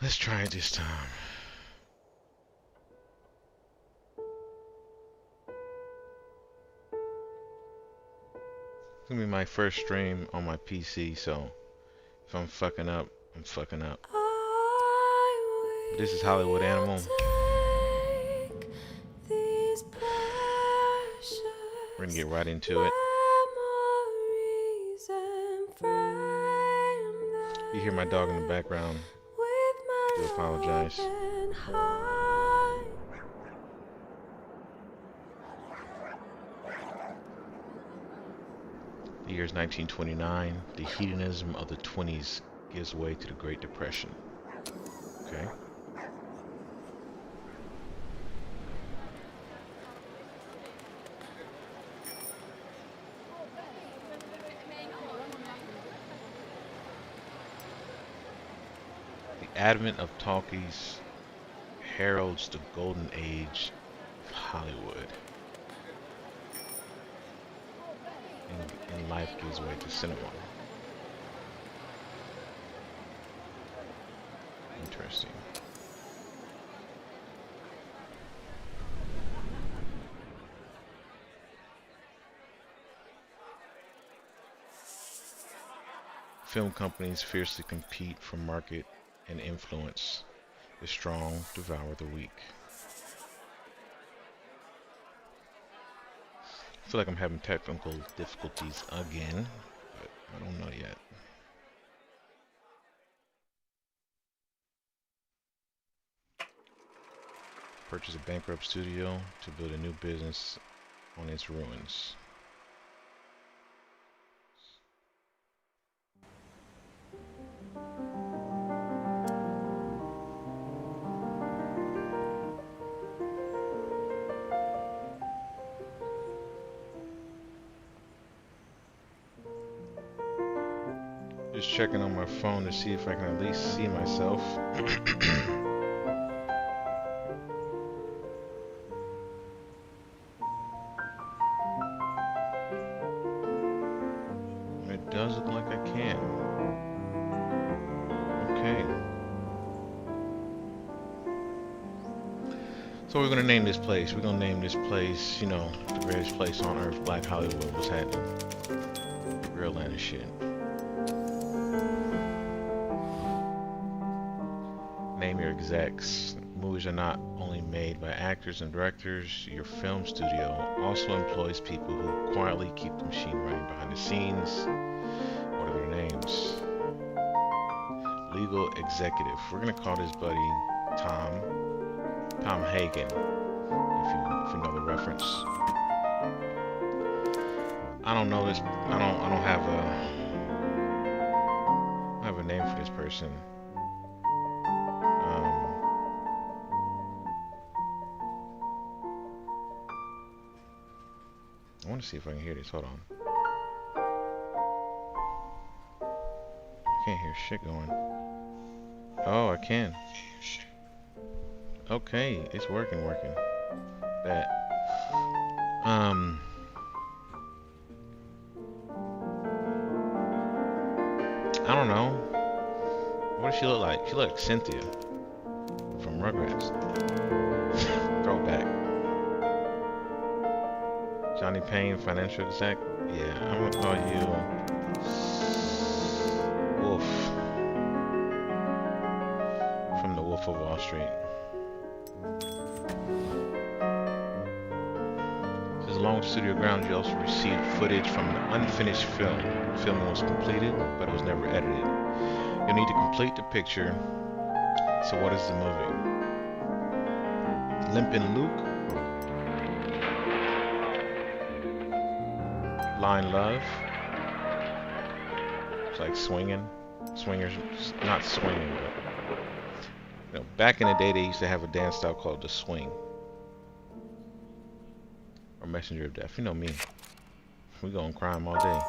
Let's try it this time. It's gonna be my first stream on my PC, so if I'm fucking up, I'm fucking up. This is Hollywood Animal. We're gonna get right into it. You hear my dog in the background. I do apologize. The year is 1929. The hedonism of the 20s gives way to the Great Depression. Okay. The advent of talkies heralds the golden age of Hollywood. And life gives way to cinema. Interesting. Film companies fiercely compete for market and influence. The strong devour the weak. I feel like I'm having technical difficulties again, but I don't know yet. Purchase a bankrupt studio to build a new business on its ruins. Just checking on my phone to see if I can at least see myself. It does look like I can. Okay. So we're gonna name this place. We're gonna name this place, you know, the greatest place on earth, Black Hollywood. What's happening? Real land and shit. Name your execs. Movies are not only made by actors and directors. Your film studio also employs people who quietly keep the machine running behind the scenes. What are their names? Legal executive. We're gonna call this buddy Tom Hagen. If you know the reference. I don't know this. I don't have a name for this person. I want to see if I can hear this. Hold on. I can't hear shit going. Oh, I can. Okay, it's working. That. I don't know. What does she look like? She looks like Cynthia from Rugrats. Throwback. Johnny Payne, financial exec. Yeah, I'm gonna call you Wolf from The Wolf of Wall Street. As along with studio grounds, you also received footage from an unfinished film. Filming was completed, but it was never edited. You'll need to complete the picture. So what is the movie? Limpin' Luke. Line Love. It's like swinging. Swingers, not swinging, but you know, back in the day they used to have a dance style called the swing. Or Messenger of Death. You know me. We go on crime all day.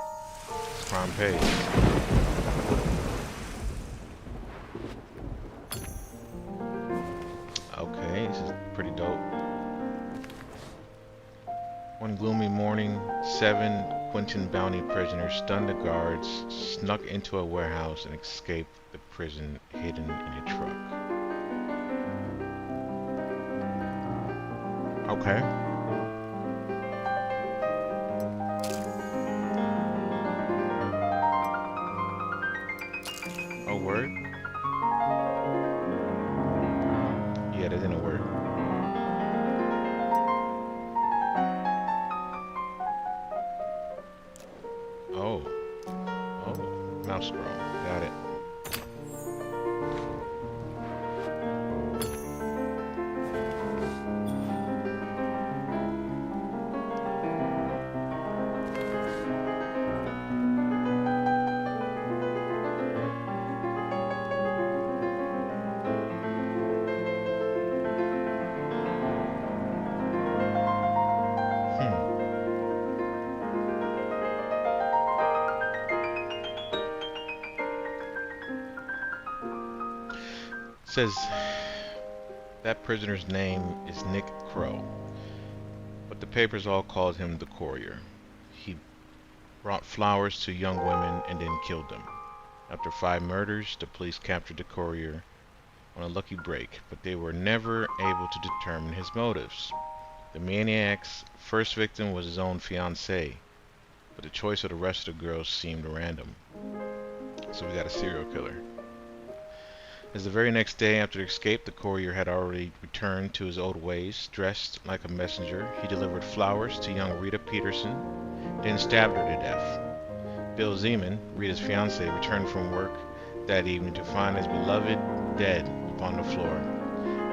It's crime pays. Okay, this is pretty dope. One gloomy morning, 7 Quentin bounty prisoners stunned the guards, snuck into a warehouse, and escaped the prison hidden in a truck. Okay. Oh, word? Yeah, that didn't work. Oh. Oh. Mouse scroll. Got it. Hmm. Says that prisoner's name is Nick Crow, but the papers all called him the Courier. He brought flowers to young women and then killed them. After 5 murders, the police captured the Courier on a lucky break, but they were never able to determine his motives. The maniac's first victim was his own fiancée, but the choice of the rest of the girls seemed random. So we got a serial killer. As the very next day after the escape, the Courier had already returned to his old ways. Dressed like a messenger, he delivered flowers to young Rita Peterson, then stabbed her to death. Bill Zeman, Rita's fiancé, returned from work that evening to find his beloved dead upon the floor,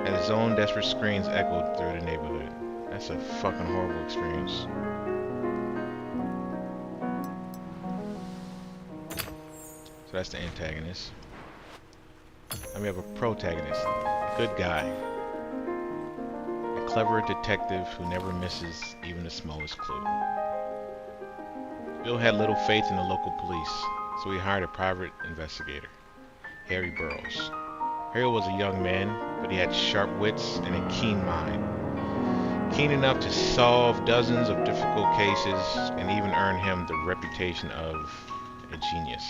as his own desperate screams echoed through the neighborhood. That's a fucking horrible experience. So that's the antagonist. And we have a protagonist, a good guy, a clever detective who never misses even the smallest clue. Bill had little faith in the local police, so he hired a private investigator, Harry Burroughs. Harry was a young man, but he had sharp wits and a keen mind. Keen enough to solve dozens of difficult cases and even earn him the reputation of a genius.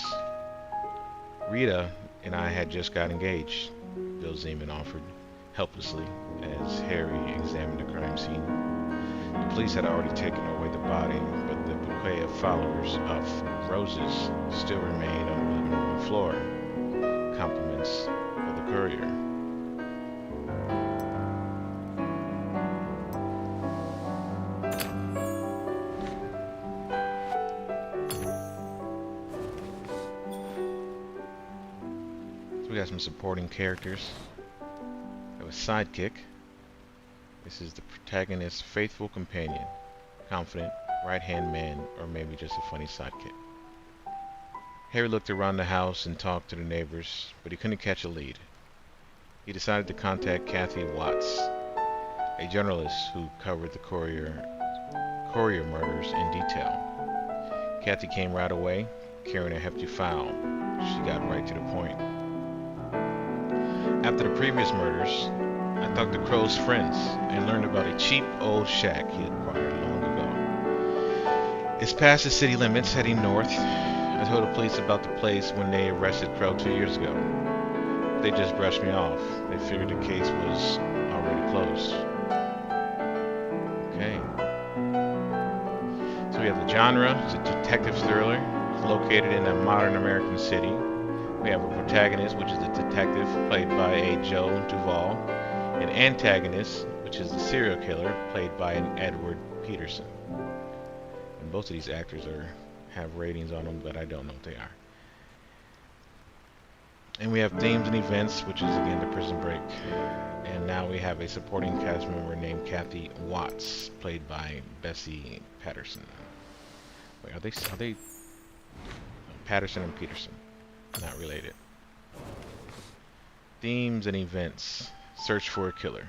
Rita and I had just got engaged, Bill Zeman offered, helplessly, as Harry examined the crime scene. The police had already taken away the body, but the bouquet of flowers, of roses, still remained on the living room floor. Compliments of the courier. We got some supporting characters. We have a sidekick. This is the protagonist's faithful companion, confident, right-hand man, or maybe just a funny sidekick. Harry looked around the house and talked to the neighbors, but he couldn't catch a lead. He decided to contact Kathy Watts, a journalist who covered the Courier murders in detail. Kathy came right away, carrying a hefty file. She got right to the point. After the previous murders, I talked to Crow's friends and learned about a cheap old shack he acquired long ago. It's past the city limits, heading north. I told the police about the place when they arrested Crow 2 years ago. They just brushed me off. They figured the case was already closed. Okay. So we have the genre. It's a detective thriller. It's located in a modern American city. We have a protagonist, which is the detective, played by a Joe Duvall. An antagonist, which is the serial killer, played by an Edward Peterson. And both of these actors have ratings on them, but I don't know what they are. And we have themes and events, which is again the prison break. And now we have a supporting cast member named Kathy Watts, played by Bessie Patterson. Wait, are they Patterson and Peterson? Not related. Themes and events. Search for a killer.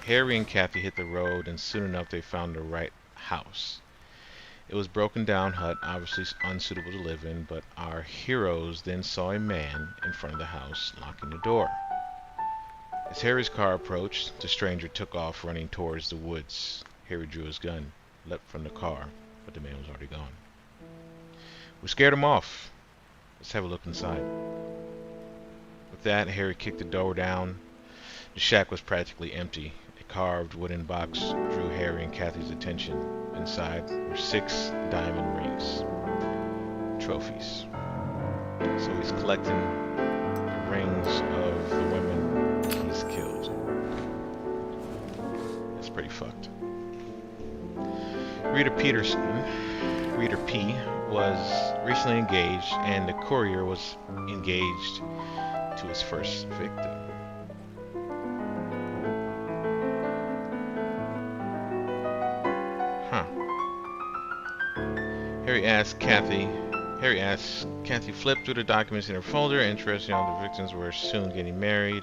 Harry and Kathy hit the road, and soon enough they found the right house. It was a broken down hut, obviously unsuitable to live in, but our heroes then saw a man in front of the house locking the door. As Harry's car approached, the stranger took off running towards the woods. Harry drew his gun, leapt from the car, but the man was already gone. We scared him off. Let's have a look inside. With that, Harry kicked the door down. The shack was practically empty. A carved wooden box drew Harry and Kathy's attention. Inside were 6 diamond rings. Trophies. So he's collecting the rings of the women he's killed. That's pretty fucked. Rita P, was recently engaged, and the courier was engaged to his first victim. Harry asks Kathy flipped through the documents in her folder. Interesting, all the victims were soon getting married.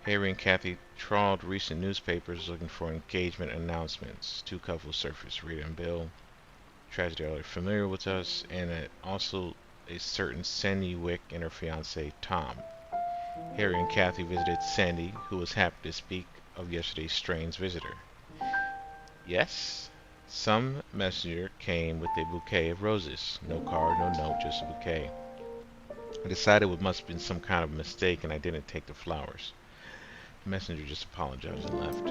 Harry and Kathy trawled recent newspapers looking for engagement announcements. 2 couples surfaced, Rita and Bill. Tragedy are familiar with us, and also a certain Sandy Wick and her fiance Tom. Harry and Kathy visited Sandy, who was happy to speak of yesterday's strange visitor. Yes, some messenger came with a bouquet of roses. No card, no note, just a bouquet. I decided it must have been some kind of mistake, and I didn't take the flowers. The messenger just apologized and left.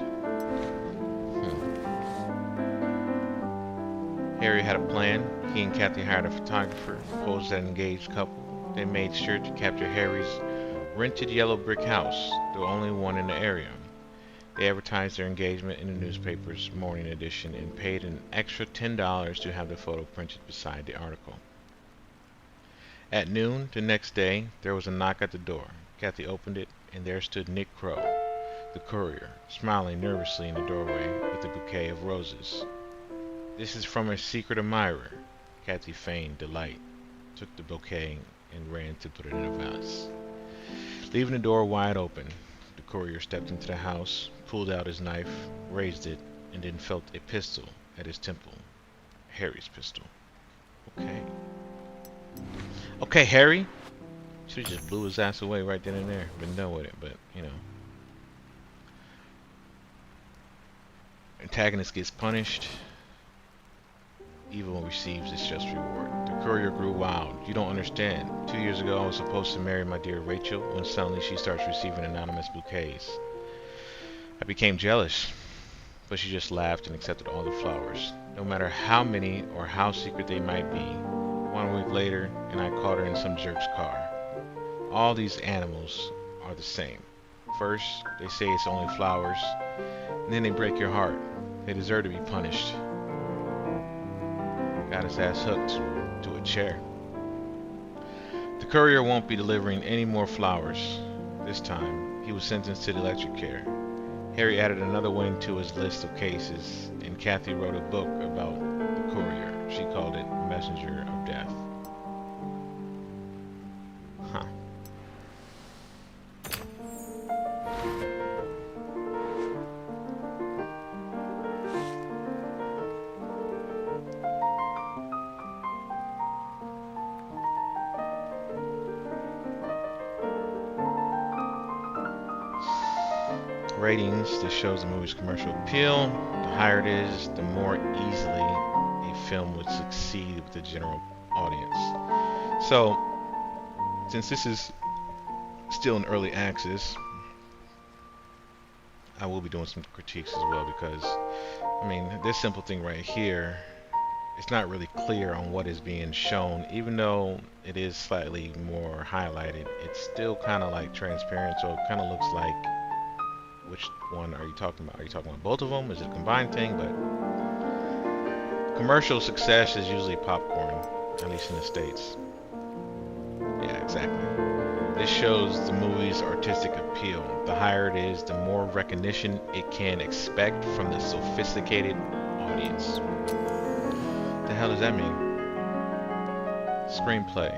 Harry had a plan. He and Kathy hired a photographer, posed as an engaged couple. They made sure to capture Harry's rented yellow brick house, the only one in the area. They advertised their engagement in the newspaper's morning edition and paid an extra $10 to have the photo printed beside the article. At noon the next day, there was a knock at the door. Kathy opened it, and there stood Nick Crow, the courier, smiling nervously in the doorway with a bouquet of roses. This is from a secret admirer. Kathy feigned delight, took the bouquet, and ran to put it in a vase. Leaving the door wide open, the courier stepped into the house, pulled out his knife, raised it, and then felt a pistol at his temple. Harry's pistol. Okay, Harry. Should've just blew his ass away right then and there. Been done with it, but, you know. Antagonist gets punished. Evil receives its just reward. The courier grew wild. You don't understand. 2 years ago, I was supposed to marry my dear Rachel, when suddenly she starts receiving anonymous bouquets. I became jealous, but she just laughed and accepted all the flowers, no matter how many or how secret they might be. 1 week later, and I caught her in some jerk's car. All these animals are the same. First, they say it's only flowers, and then they break your heart. They deserve to be punished. Got his ass hooked to a chair. The courier won't be delivering any more flowers. This time, he was sentenced to the electric chair. Harry added another wing to his list of cases, and Kathy wrote a book about the courier. She called it Messenger of Death. Ratings, this shows the movie's commercial appeal. The higher it is, the more easily a film would succeed with the general audience. So, since this is still in early access, I will be doing some critiques as well, because, I mean, this simple thing right here, it's not really clear on what is being shown. Even though it is slightly more highlighted, it's still kind of like transparent, so it kind of looks like, which one are you talking about? Are you talking about both of them? Is it a combined thing? But commercial success is usually popcorn, at least in the States. Yeah, exactly. This shows the movie's artistic appeal. The higher it is, the more recognition it can expect from the sophisticated audience. What the hell does that mean? Screenplay.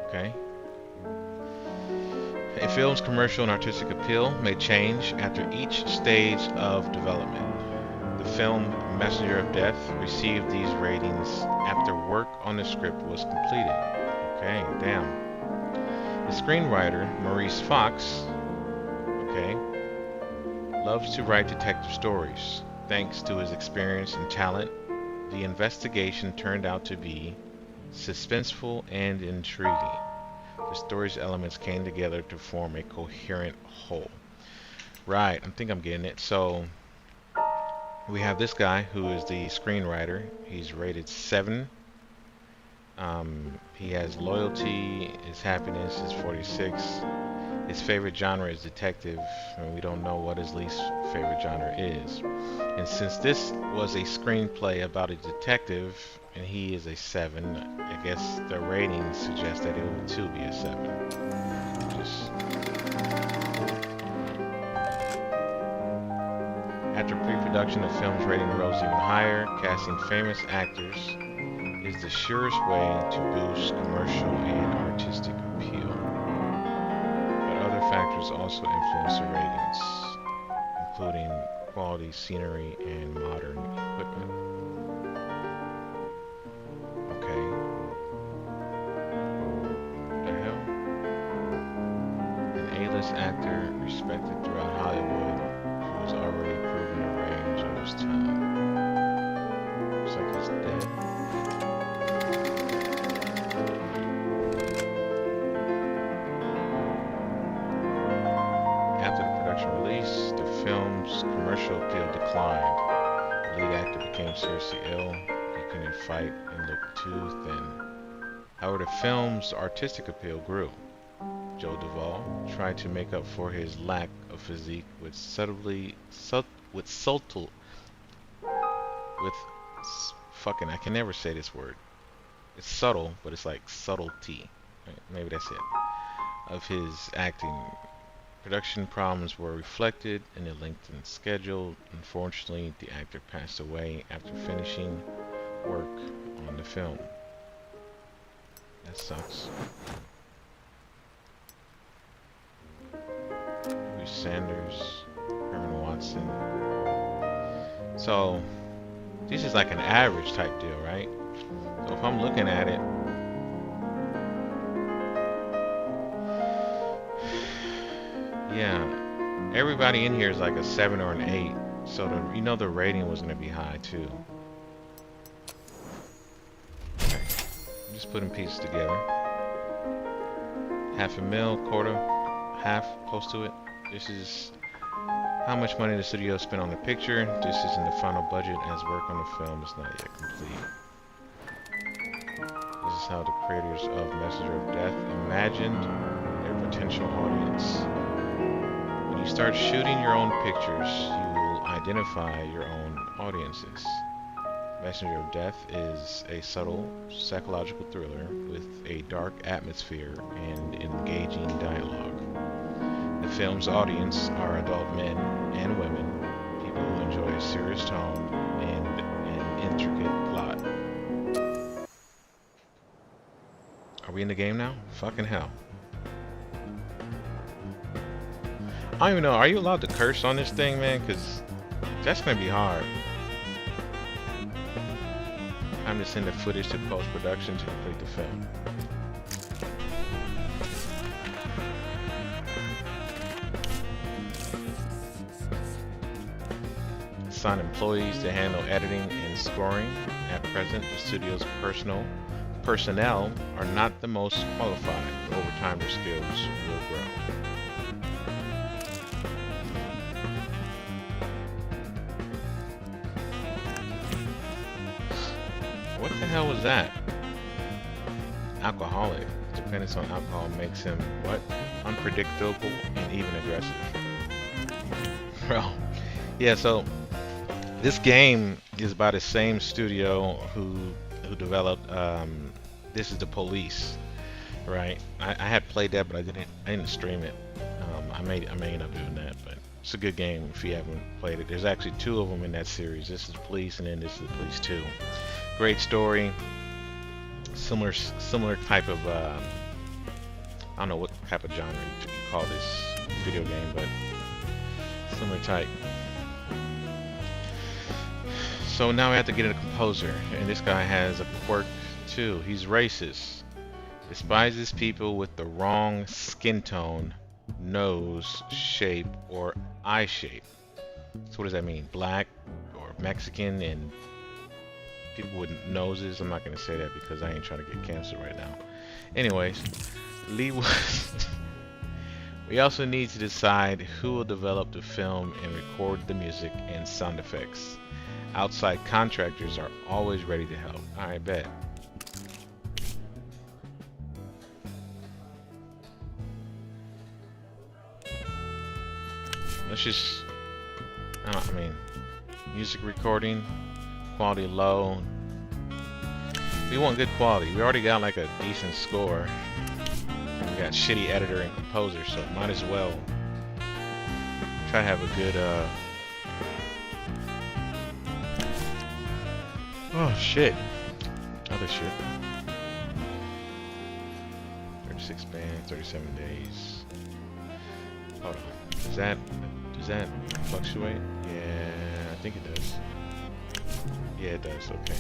Okay. A film's commercial and artistic appeal may change after each stage of development. The film Messenger of Death received these ratings after work on the script was completed. Okay, damn. The screenwriter, Maurice Fox, loves to write detective stories. Thanks to his experience and talent, the investigation turned out to be suspenseful and intriguing. The story's elements came together to form a coherent whole. Right, I think I'm getting it. So, We have this guy who is the screenwriter. He's rated 7. He has loyalty. His happiness is 46. His favorite genre is detective, and we don't know what his least favorite genre is. And since this was a screenplay about a detective, and he is a 7, I guess the ratings suggest that it will too be a 7. Just after pre-production, the film's rating rose even higher. Casting famous actors is the surest way to boost commercial and artistic appeal. But other factors also influence the ratings, including quality scenery and modern equipment. Okay. What the hell? An A-list actor respected throughout Hollywood who has already proven a range of his talent. Looks like he's dead. After the production release, the film's commercial appeal declined. The lead actor became seriously ill. He couldn't fight and looked too thin. However, the film's artistic appeal grew. Joe Duvall tried to make up for his lack of physique with fucking, I can never say this word. It's subtle, but it's like subtlety. Right? Maybe that's it. Of his acting. Production problems were reflected in the lengthened schedule. Unfortunately, the actor passed away after finishing work on the film. That sucks. Louis Sanders, Herman Watson. So, this is like an average type deal, right? So if I'm looking at it, yeah, everybody in here is like a 7 or an 8, so the rating was gonna be high too. Okay, I'm just putting pieces together. Half a mil, quarter, half, close to it. This is how much money the studio spent on the picture. This isn't the final budget, as work on the film is not yet complete. This is how the creators of Messenger of Death imagined their potential audience. When you start shooting your own pictures, you will identify your own audiences. Messenger of Death is a subtle psychological thriller with a dark atmosphere and engaging dialogue. The film's audience are adult men and women, people who enjoy a serious tone and an intricate plot. Are we in the game now? Fucking hell. I don't even know, are you allowed to curse on this thing, man? Because that's going to be hard. Time to send the footage to post-production to complete the film. Assign employees to handle editing and scoring. At present, the studio's personnel are not the most qualified, but over time their skills will grow. What the hell was that? Alcoholic. Dependence on alcohol makes him what? Unpredictable and even aggressive. Bro. Yeah, so this game is by the same studio who developed This Is the Police, right? I had played that, but I didn't stream it. I may end up doing that, but it's a good game if you haven't played it. There's actually 2 of them in that series. This is the Police, and then This is the Police 2. Great story. Similar type of I don't know what type of genre you call this video game, but similar type. So now we have to get a composer, and this guy has a quirk too. He's racist, despises people with the wrong skin tone, nose shape, or eye shape. So what does that mean? Black or Mexican and people with noses? I'm not going to say that because I ain't trying to get canceled right now. Anyways, Lee We also need to decide who will develop the film and record the music and sound effects. Outside contractors are always ready to help. I bet. Let's just, I mean, music recording, quality low. We want good quality. We already got like a decent score. We got shitty editor and composer, so might as well try to have a good, oh shit. Other shit. 36 bands, 37 days. Hold on. Does that fluctuate? Yeah, I think it does. Yeah, it does. Okay.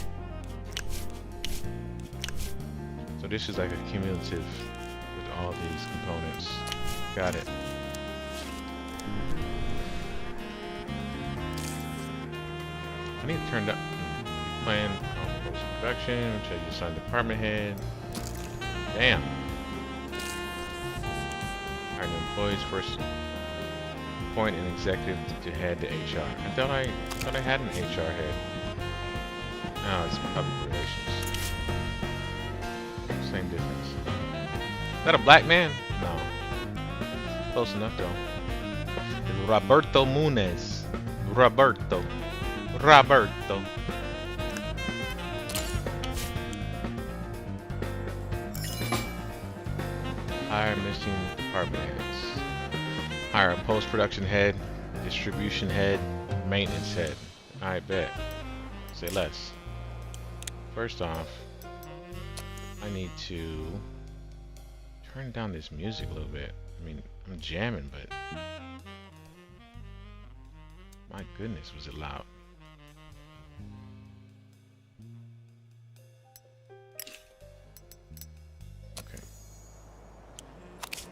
So this is like a cumulative with all these components. Got it. I need to turn down plan on post production. Check your assign department head. Damn. Alright, the employees first. Appoint an executive to head the HR. I thought I had an HR head. No, it's public relations. Same difference. Is that a black man? No. Close enough though. It's Roberto Muniz. Roberto. Hire missing department heads. Hire a post-production head, distribution head, maintenance head. I bet. Say less. First off, I need to turn down this music a little bit. I mean, I'm jamming, but my goodness, was it loud. Okay.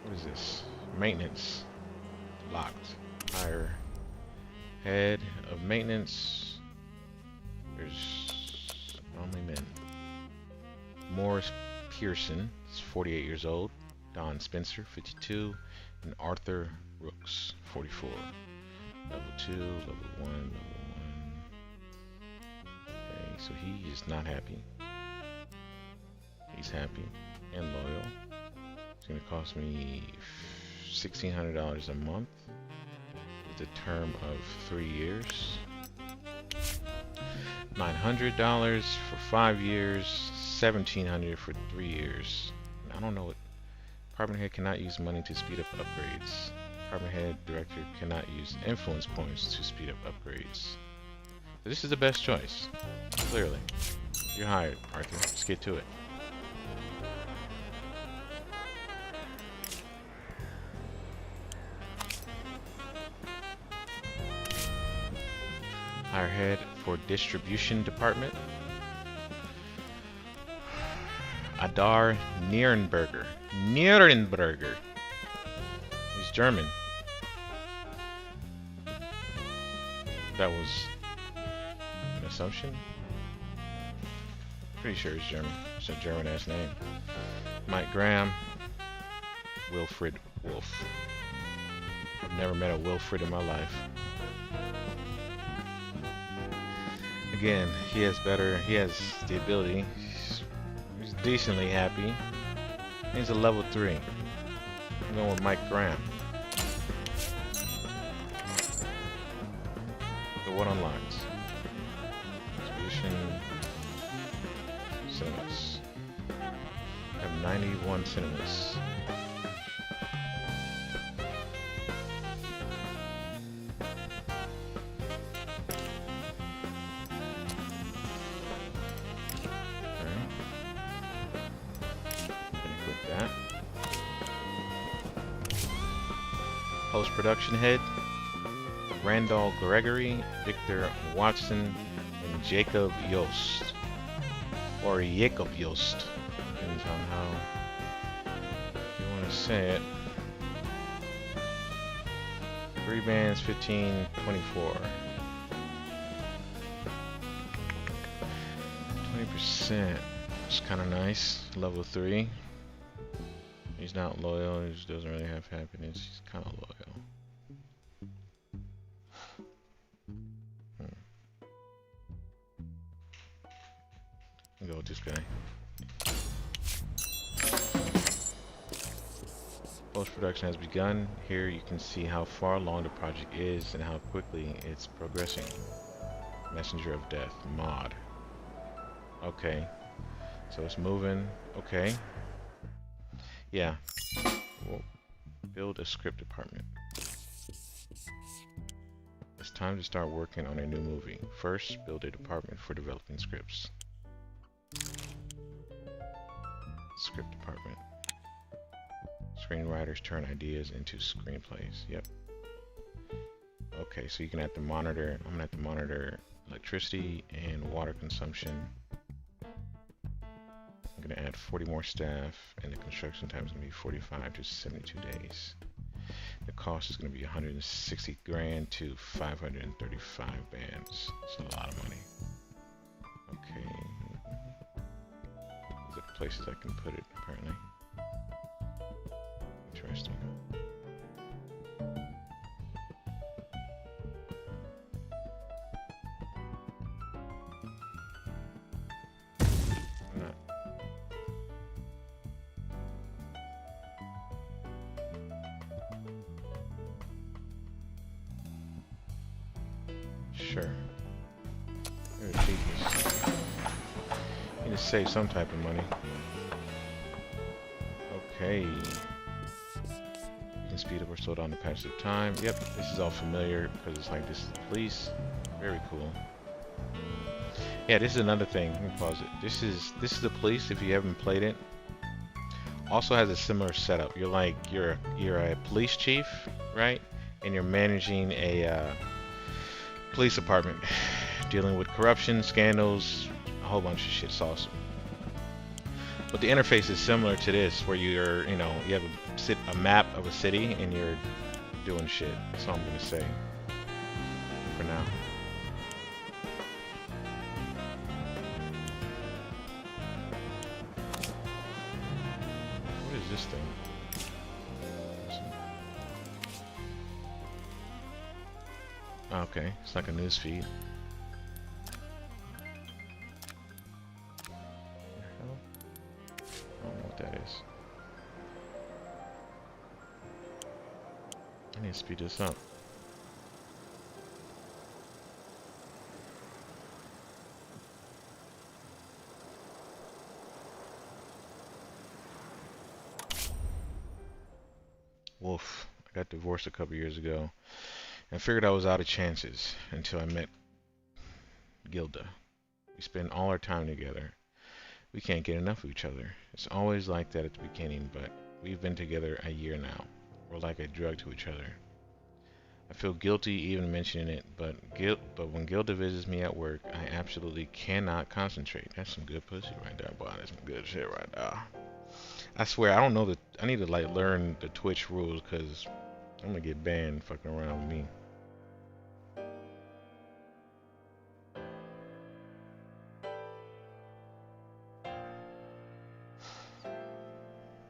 What is this? Maintenance. Locked. Hire head of maintenance. There's only men. Morris Pearson is 48 years old. Don Spencer, 52. And Arthur Rooks, 44. Level 2, level 1, level 1. Okay, so he is not happy. He's happy and loyal. It's going to cost me $1,600 a month with a term of 3 years. $900 for 5 years. $1,700 for 3 years. I don't know what. Department head cannot use money to speed up upgrades. Department head director cannot use influence points to speed up upgrades. So this is the best choice. Clearly. You're hired, Arthur. Let's get to it. Hire head for distribution department. Adar Nierenberger. Nierenberger. He's German. That was an assumption. Pretty sure he's German. It's a German ass name. Mike Graham. Wilfred Wolf. I've never met a Wilfred in my life. Again, he has the ability. He's decently happy. He's a level 3. I'm going with Mike Graham. So what unlocks? Distribution cinemas. I have 91 cinemas. Post-production head, Randall Gregory, Victor Watson, and Jacob Yost. Or Jacob Yost. Depends on how you want to say it. 3 bands, 15, 24. 20%. It's kind of nice. Level 3. He's He's not loyal. He just doesn't really have happiness. He's kind of loyal. I'll go with this guy. Post-production has begun. Here you can see how far along the project is and how quickly it's progressing. Messenger of Death mod. Okay, so it's moving. Okay, yeah. We'll build a script department. It's time to start working on a new movie. First, build a department for developing scripts. Script department. Screenwriters turn ideas into screenplays. Yep. Okay, so you can have to monitor. I'm gonna have to monitor electricity and water consumption. I'm gonna add 40 more staff, and the construction time is gonna be 45 to 72 days. The cost is gonna be 160 grand to 535 bands. It's a lot of money. Okay. These are the places I can put it, apparently. Interesting. I'm not. Sure. They're the cheapest. Need to save some type of money. Okay. Speed up or slow down the passage of time. Yep, this is all familiar because it's like this is the police. Very cool. Yeah, this is another thing. Let me pause it. This is the police. If you haven't played it, also has a similar setup. You're a police chief, right? And you're managing a police department, dealing with corruption, scandals, a whole bunch of shit. It's awesome. But the interface is similar to this, where you're, you have a map of a city and you're doing shit. That's all I'm gonna say for now. What is this thing? Okay, it's like a news feed. That is. I need to speed this up. Woof. I got divorced a couple years ago and figured I was out of chances until I met Gilda. We spend all our time together. We can't get enough of each other. It's always like that at the beginning, but we've been together a year now. We're like a drug to each other. I feel guilty even mentioning it, but when Gilda visits me at work, I absolutely cannot concentrate. That's some good pussy right there, boy. That's some good shit right there. I swear, I don't know I need to like learn the Twitch rules because I'm gonna get banned fucking around with me.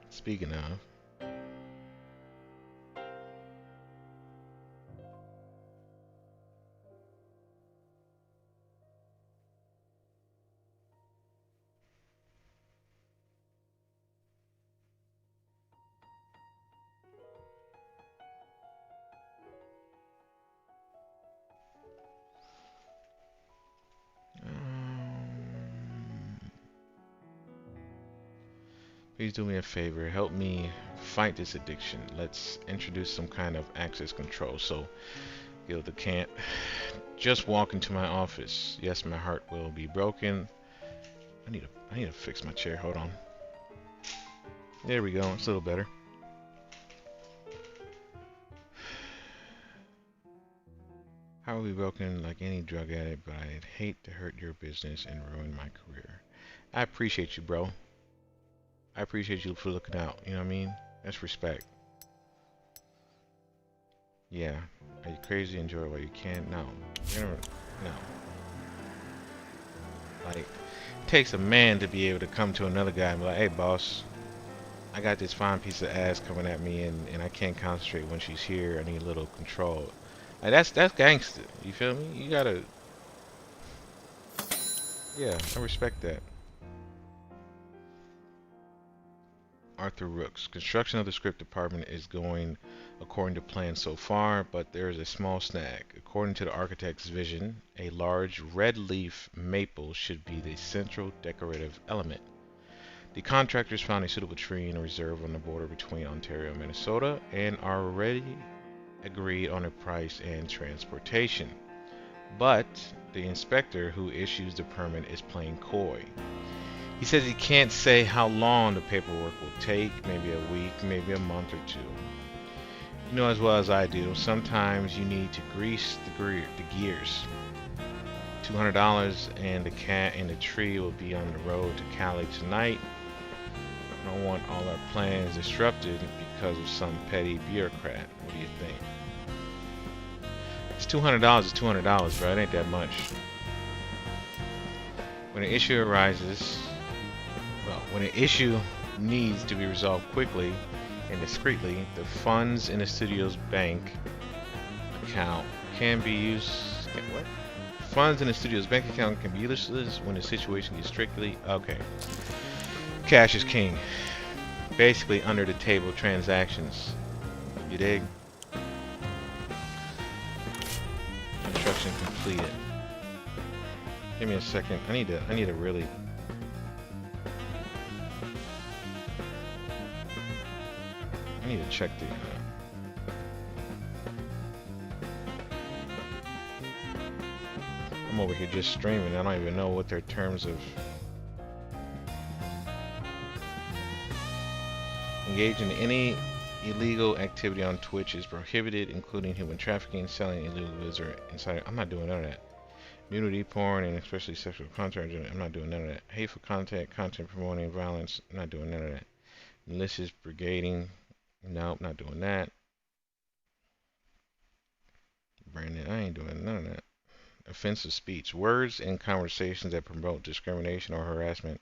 Speaking of, please do me a favor, help me fight this addiction. Let's introduce some kind of access control so Gilda can't just walk into my office. Yes, my heart will be broken. I need to fix my chair. Hold on. There we go. It's a little better. Heart will be broken like any drug addict, but I'd hate to hurt your business and ruin my career. I appreciate you, bro. I appreciate you for looking out. You know what I mean? That's respect. Yeah. Are you crazy? Enjoy it while you can? No. No. Like, it takes a man to be able to come to another guy and be like, hey, boss, I got this fine piece of ass coming at me, and I can't concentrate when she's here. I need a little control. Like that's gangster. You feel me? You gotta, yeah, I respect that. Arthur Rooks. Construction of the script department is going according to plan so far, but there is a small snag. According to the architect's vision, a large red leaf maple should be the central decorative element. The contractors found a suitable tree in a reserve on the border between Ontario and Minnesota and are already agreed on a price and transportation. But the inspector who issues the permit is playing coy. He says he can't say how long the paperwork will take, maybe a week, maybe a month or two. You know as well as I do, sometimes you need to grease the gears. $200 and the cat and the tree will be on the road to Cali tonight. I don't want all our plans disrupted because of some petty bureaucrat. What do you think? It's $200 is $200, bro. It ain't that much. When an issue arises, when an issue needs to be resolved quickly and discreetly, the funds in the studio's bank account can be used. What? Funds in the studio's bank account can be useless when the situation gets strictly okay. Cash is king. Basically, under the table transactions. You dig? Construction completed. Give me a second. I need to really. I need to check the. I'm over here just streaming. I don't even know what their terms of. Engaging in any illegal activity on Twitch is prohibited, including human trafficking, selling illegal goods, or insider. I'm not doing none of that. Nudity, porn, and especially sexual content. I'm not doing none of that. Hateful content, content promoting violence. I'm not doing none of that. Malicious brigading. Nope, not doing that. Brandon, I ain't doing none of that. Offensive speech. Words and conversations that promote discrimination or harassment.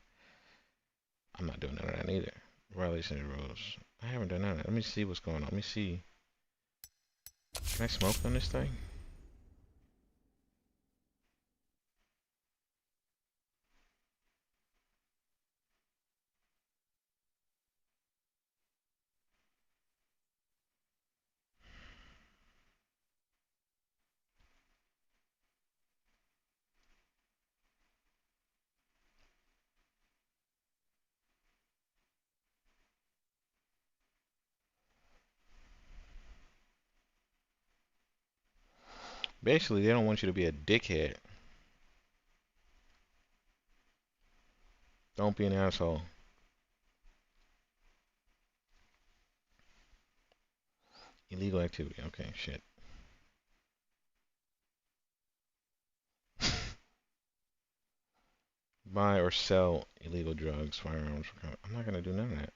I'm not doing none of that either. Violation of rules. I haven't done none of that. Let me see what's going on. Let me see. Can I smoke on this thing? Basically, they don't want you to be a dickhead. Don't be an asshole. Illegal activity. Okay, shit. Buy or sell illegal drugs, firearms. I'm not gonna do none of that.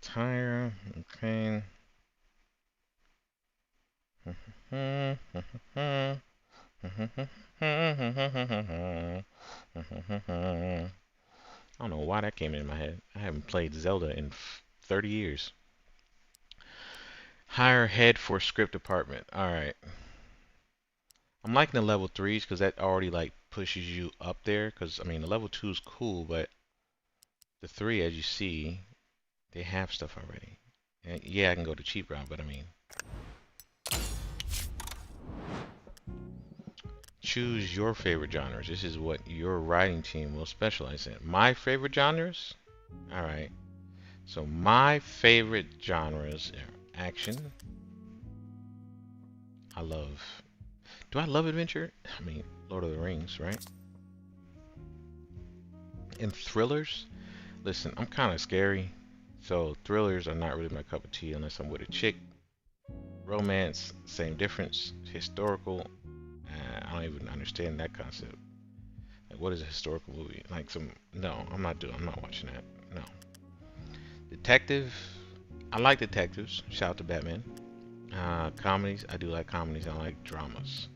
Attire. Okay. I don't know why that came in my head. I haven't played Zelda in 30 years. Hire head for script department. Alright. I'm liking the level 3s because that already like pushes you up there. Because, I mean, the level 2 is cool, but the 3, as you see, they have stuff already. And yeah, I can go the cheap route, but I mean. Choose your favorite genres. This is what your writing team will specialize in. My favorite genres? Alright. So my favorite genres are action. I love. Do I love adventure? I mean, Lord of the Rings, right? And thrillers? Listen, I'm kind of scary. So thrillers are not really my cup of tea unless I'm with a chick. Romance, same difference. Historical, I don't even understand that concept. Like, what is a historical movie? Like no, I'm not watching that. No. Detective, I like detectives. Shout out to Batman. Comedies, I do like comedies. I like dramas.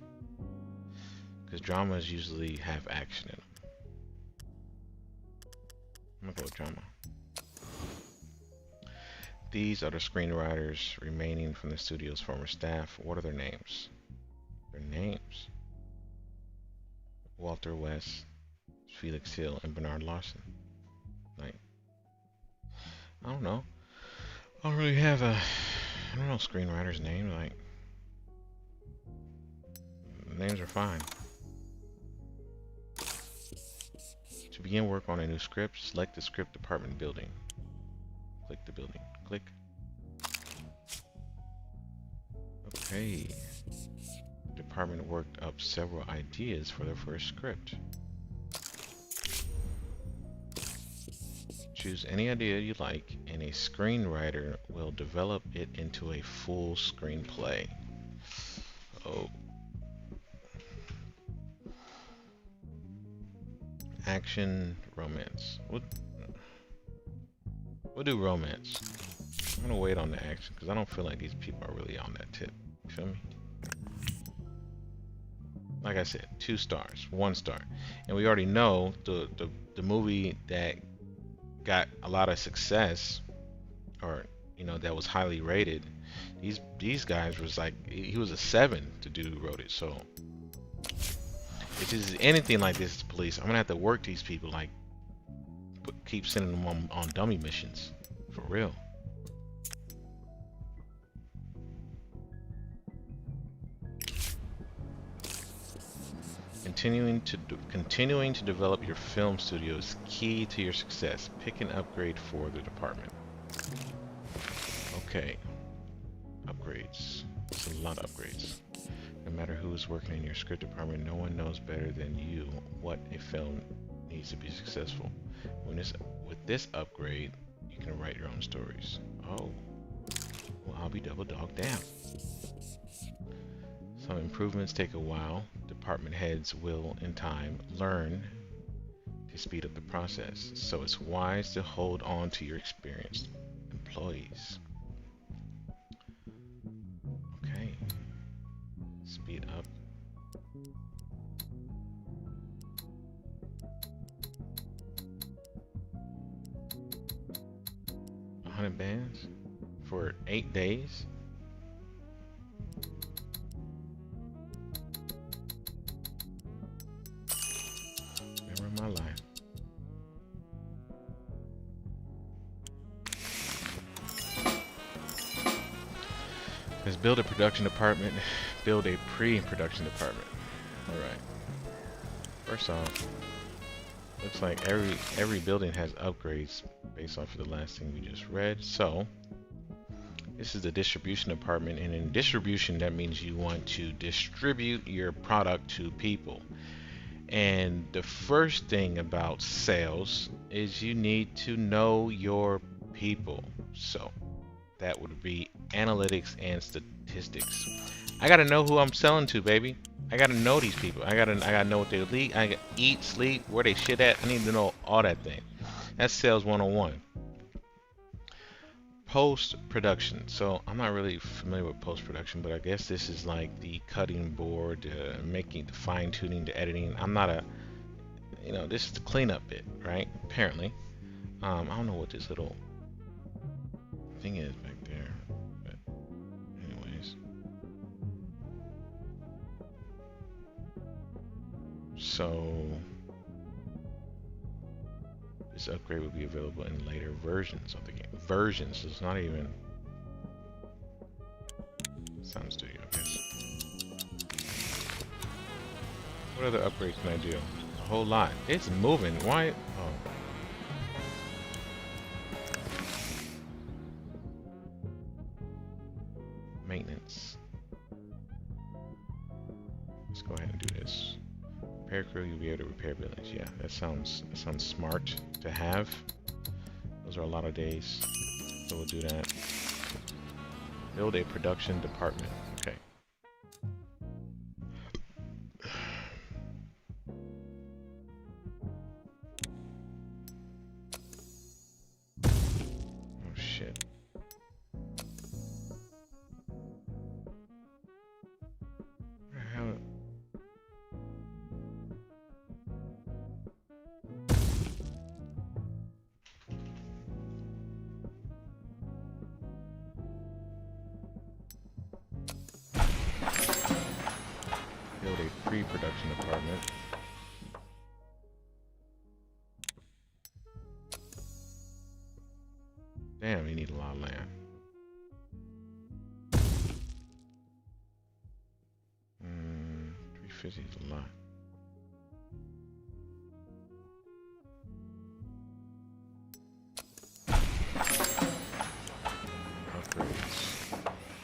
Because dramas usually have action in them. I'm gonna go with drama. These are the screenwriters remaining from the studio's former staff. What are their names? Their names. Walter West, Felix Hill, and Bernard Larson. Like, I don't know. I don't really have a, I don't know screenwriter's name. Like, names are fine. To begin work on a new script, select the script department building. Click the building. Click. Okay. The department worked up several ideas for their first script. Choose any idea you like, and a screenwriter will develop it into a full screenplay. Oh. Action, romance. We'll do romance. I'm gonna wait on the action because I don't feel like these people are really on that tip. You feel me? Like I said, 2 stars, 1 star, and we already know the movie that got a lot of success, or you know, that was highly rated. These guys was like, he was a 7 to do who wrote it. So if it's anything like this, the police, I'm gonna have to work these people, like keep sending them on dummy missions for real. Continuing to develop your film studio is key to your success. Pick an upgrade for the department. Okay. Upgrades. It's a lot of upgrades. No matter who is working in your script department, no one knows better than you what a film needs to be successful. With this upgrade, you can write your own stories. Oh. Well, I'll be double dogged down. Some improvements take a while. Department heads will, in time, learn to speed up the process. So it's wise to hold on to your experienced employees. Okay. Speed up. $100 for 8 days. Never in my life. Let's build a production department. Build a pre-production department. All right. First off, looks like every building has upgrades based off of the last thing we just read. So this is the distribution department, and in distribution, that means you want to distribute your product to people. And the first thing about sales is you need to know your people. So that would be analytics and statistics. I gotta know who I'm selling to, baby. I gotta know these people. I gotta know what they eat. I gotta eat, sleep, where they shit at. I need to know all that thing. That's sales 101. Post-production. So I'm not really familiar with post-production, but I guess this is like the cutting board, making the fine-tuning, the editing. I'm not a, you know, this is the cleanup bit, right? Apparently. I don't know what this little thing is back there, but anyways. So this upgrade will be available in later versions of the game. Versions, so it's not even Sound Studio, I guess. What other upgrades can I do? A whole lot. It's moving. Why? Oh. Maintenance. Let's go ahead and do this. Repair crew, you'll be able to repair buildings. Yeah, that sounds smart to have. Those are a lot of days, so we'll do that. Build a production department. Okay. Oh shit. Where the hell? post-production department. Damn, you need a lot of land. 350 is a lot.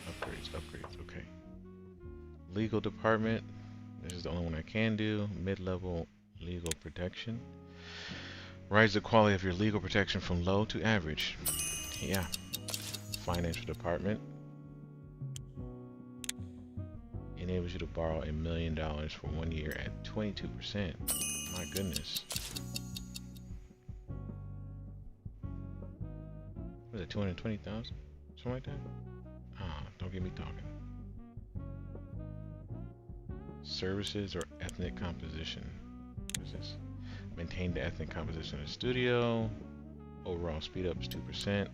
Upgrades, okay. Legal department, this is the only one I can do. Mid-level legal protection. Raise the quality of your legal protection from low to average. Yeah. Financial department. Enables you to borrow $1 million for 1 year at 22%. My goodness. Was it 220,000? Something like that? Ah, don't get me talking. Services or ethnic composition. What is this? Maintain the ethnic composition of the studio. Overall speed up is 2%.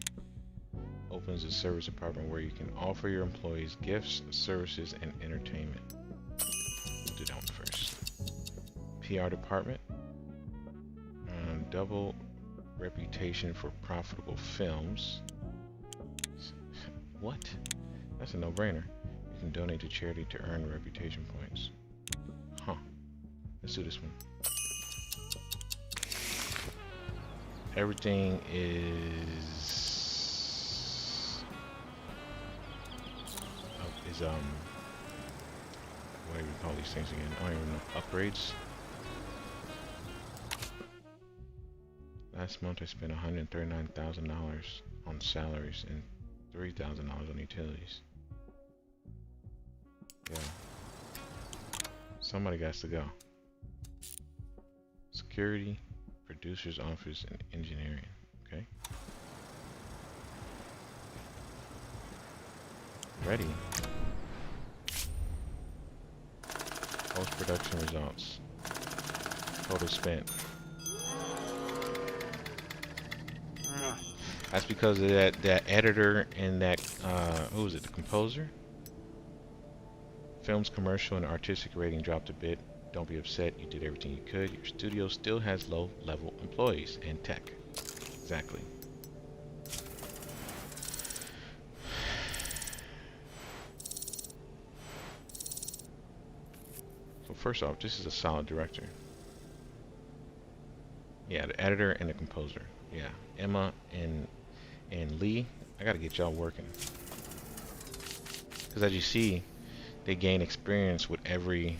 Opens a service department where you can offer your employees gifts, services, and entertainment. We'll do that one first. PR department. Double reputation for profitable films. What? That's a no-brainer. You can donate to charity to earn reputation points. Huh. Let's do this one. Everything is what do we call these things again? I don't even know. Upgrades. Last month I spent $139,000 on salaries and $3,000 on utilities. Yeah. Somebody got to go. Security, producer's office, and engineering. Okay. Ready. Post-production results. Total spent. That's because of that editor and that who was it? The composer. Film's commercial and artistic rating dropped a bit. Don't be upset. You did everything you could. Your studio still has low-level employees and tech. Exactly. So first off, this is a solid director. Yeah, the editor and the composer. Yeah, Emma and Lee. I gotta get y'all working. Because as you see, they gain experience with everything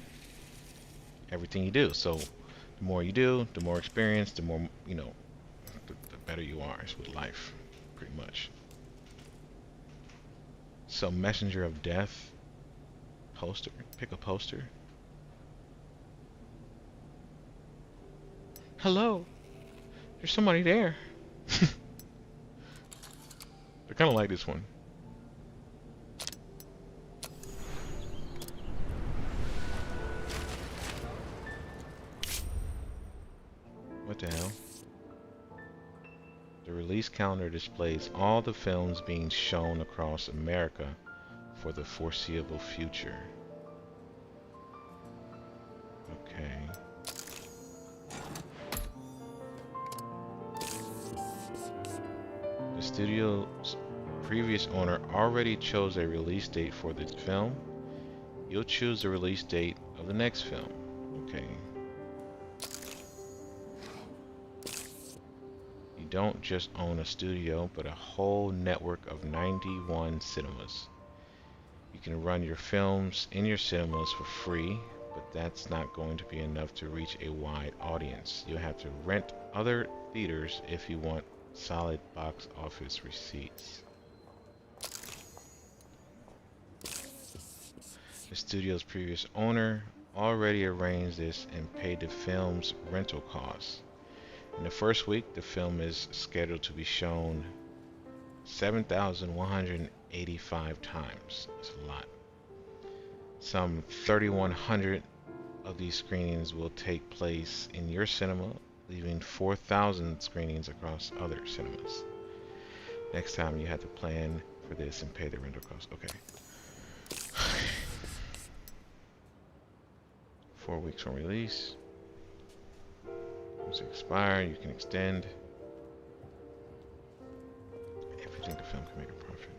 you do. So the more you do, the more experience, the more, you know, the better you are. It's with life, pretty much. So Messenger of Death, poster, pick a poster. Hello, there's somebody there. I kind of like this one. What the hell? The release calendar displays all the films being shown across America for the foreseeable future. Okay. The studio's previous owner already chose a release date for the film. You'll choose the release date of the next film. Okay. You don't just own a studio, but a whole network of 91 cinemas. You can run your films in your cinemas for free, but that's not going to be enough to reach a wide audience. You'll have to rent other theaters if you want solid box office receipts. The studio's previous owner already arranged this and paid the film's rental costs. In the first week, the film is scheduled to be shown 7,185 times. That's a lot. Some 3,100 of these screenings will take place in your cinema, leaving 4,000 screenings across other cinemas. Next time you have to plan for this and pay the rental costs. Okay. 4 weeks from release. Once it expires, you can extend. If you think the film can make a profit.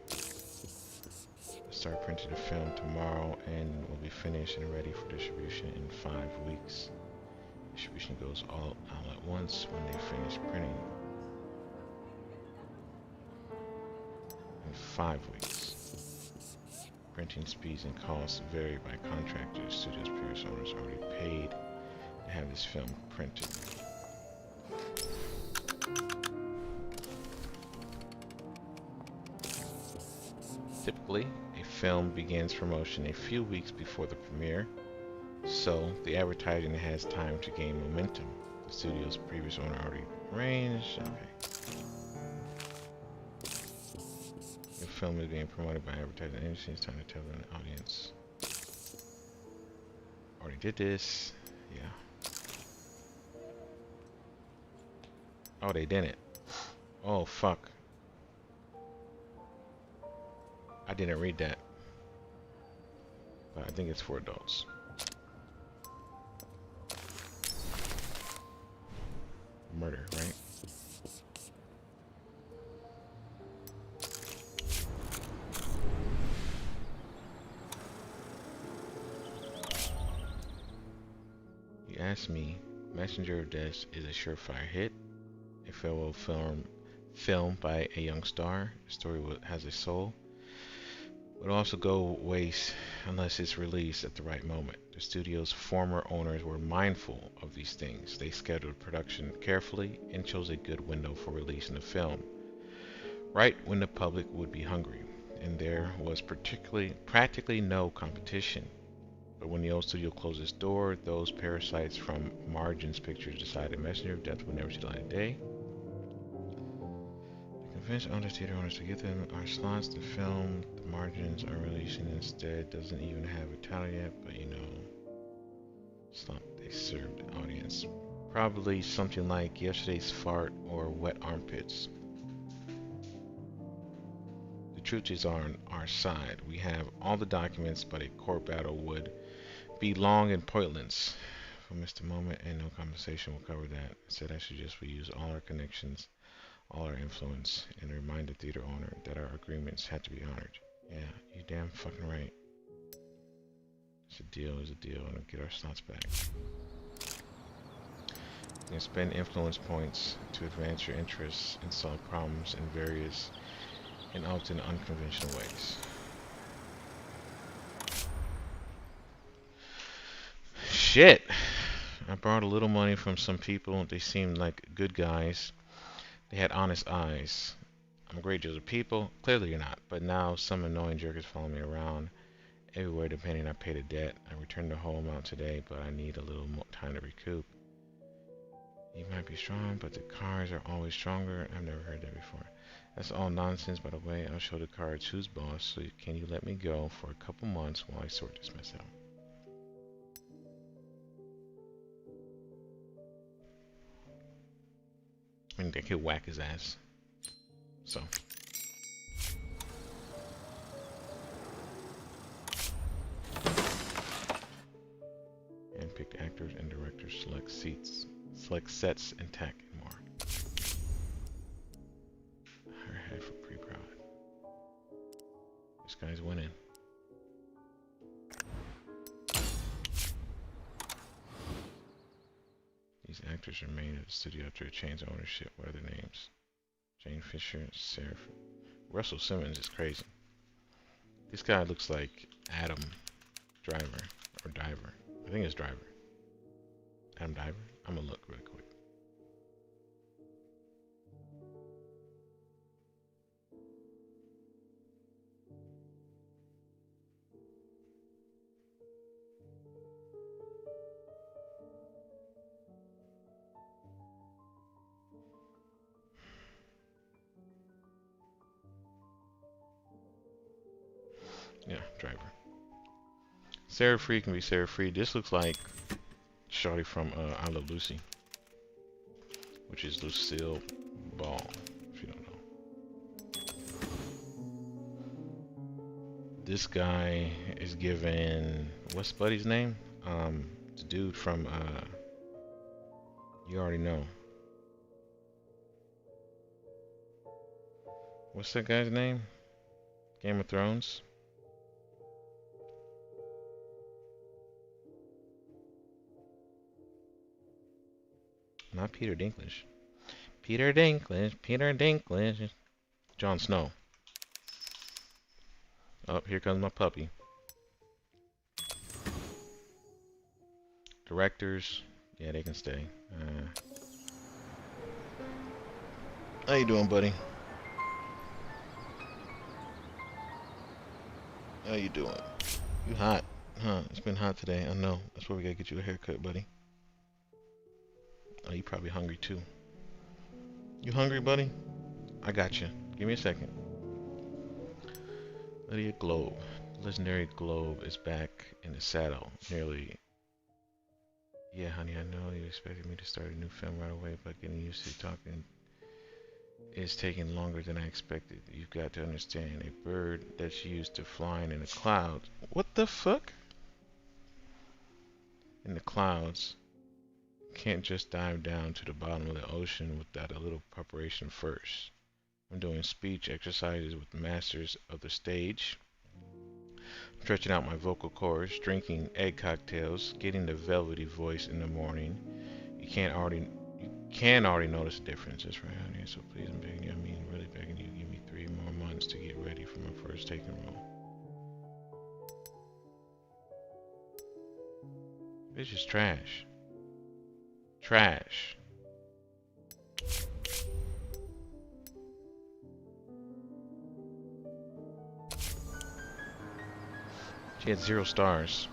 Start printing the film tomorrow and will be finished and ready for distribution in 5 weeks. Distribution goes all out at once when they finish printing. In 5 weeks. Printing speeds and costs vary by contractors. Studios' previous owners already paid to have this film printed. Typically, a film begins promotion a few weeks before the premiere, so the advertising has time to gain momentum. The studio's previous owner already arranged. Okay. The film is being promoted by advertising agencies. It's time to tell the audience. Already did this. Yeah. Oh, they didn't. Oh, fuck. I didn't read that. But I think it's for adults. Murder, right? You asked me, Messenger of Death is a surefire hit. A farewell film by a young star. The story has a soul. Would also go waste unless it's released at the right moment. The studio's former owners were mindful of these things. They scheduled production carefully and chose a good window for releasing the film, right when the public would be hungry, and there was practically no competition. But when the old studio closed its door, those parasites from Margins Pictures decided Messenger of Death would never see the light of day. Convince other theater owners to give them our slots. The film, the Margins are releasing instead. Doesn't even have a title yet, but you know, slot they served the audience. Probably something like Yesterday's Fart or Wet Armpits. The truth is on our side. We have all the documents, but a court battle would be long and pointless. For Mr. Moment and no compensation will cover that. Instead, I suggest we use all our connections, all our influence, and remind the theater owner that our agreements had to be honored. Yeah, you damn fucking right. It's a deal, and get our slots back. You can spend influence points to advance your interests and solve problems in various and often unconventional ways. Shit! I borrowed a little money from some people. They seemed like good guys. They had honest eyes. I'm a great judge of people. Clearly you're not. But now some annoying jerk is following me around everywhere demanding I pay the debt. I returned the whole amount today, but I need a little more time to recoup. You might be strong, but the cards are always stronger. I've never heard that before. That's all nonsense, by the way. I'll show the cards who's boss, so can you let me go for a couple months while I sort this mess out? I mean, they could whack his ass. So. Handpicked actors and directors, select sets, and tech, and more. Hire head for pre-prod. This guy's winning. These actors remain at the studio after a change of ownership. What are their names? Jane Fisher, Sarah. Russell Simmons is crazy. This guy looks like Adam Driver or Diver. I think it's Driver. Adam Diver. I'm gonna look real quick. Yeah, Driver. Sarah Free can be Sarah Free. This looks like Shawty from I Love Lucy, which is Lucille Ball, if you don't know. This guy is given, what's Buddy's name? The dude from you already know. What's that guy's name? Game of Thrones? Not Peter Dinklage. Peter Dinklage. Peter Dinklage. Jon Snow. Oh, here comes my puppy. Directors. Yeah, they can stay. How you doing, buddy? How you doing? You hot, huh? It's been hot today. I know. That's why we gotta get you a haircut, buddy. Oh, you probably hungry too. You hungry, buddy? I got you. Give me a second. Lydia Globe. Legendary Globe is back in the saddle. Nearly. Yeah, honey, I know you expected me to start a new film right away, but getting used to talking is taking longer than I expected. You've got to understand, a bird that's used to flying in the clouds. What the fuck? In the clouds. Can't just dive down to the bottom of the ocean without a little preparation first. I'm doing speech exercises with masters of the stage, stretching out my vocal cords, drinking egg cocktails, getting the velvety voice in the morning. You can already notice the difference. That's right, honey. So please, I'm begging you. I mean, really begging you. Give me 3 more months to get ready for my first taking role. It's just trash. Trash. She had 0 stars.